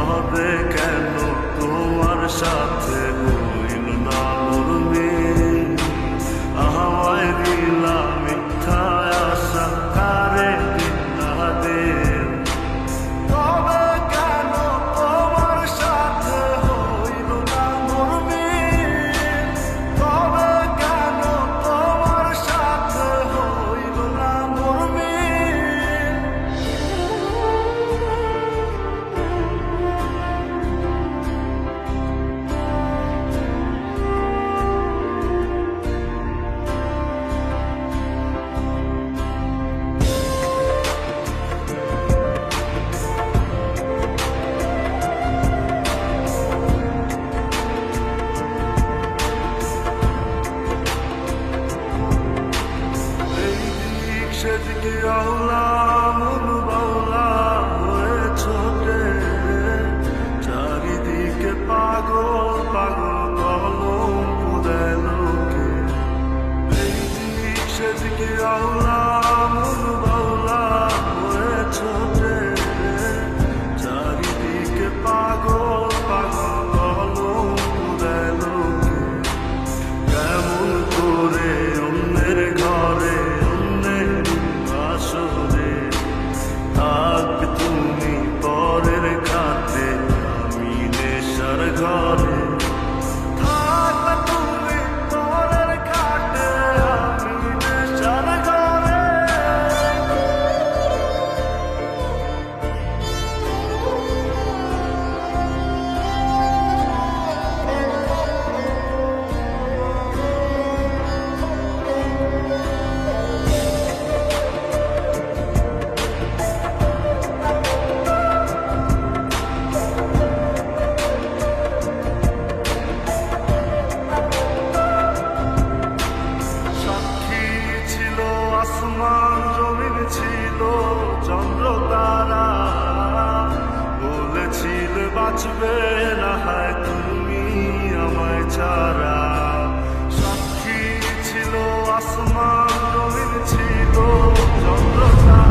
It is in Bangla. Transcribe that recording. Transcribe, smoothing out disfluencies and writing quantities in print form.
তবে কেন তোমার সাথে হইল না মোর মিল? আমায় দিলা মিথ্যা আশা, কারে দিলা দিল? তবে কেন তোমার সাথে হইল না মোর মিল? তবে কেন তোমার সাথে হইল না মোর মিল? সেদিকে আওলা মন বাউলা হয়ে ছোটে, চারিদিকে পাগল পাগল কলম দেয় লোকে। এই দিক সেদিকে আওলা মন বাউলা হয়ে ছোটে, চারিদিকে পাগল পাগল কলম দেয় লোকে। কেমন করে অন্যের ঘরে থাকবে তুমি পরের খাতে, আমি নেশার ঘরে। থাকবে তুমি পরের খাতে, আমি নেশার ঘরে। আসমান জমিন ছিল চন্দ্র তারা, বলেছিলে বাঁচবে না হয় তুমি আমায় ছাড়া। সাক্ষী ছিল আসমান জমিন ছিল চন্দ্র তারা।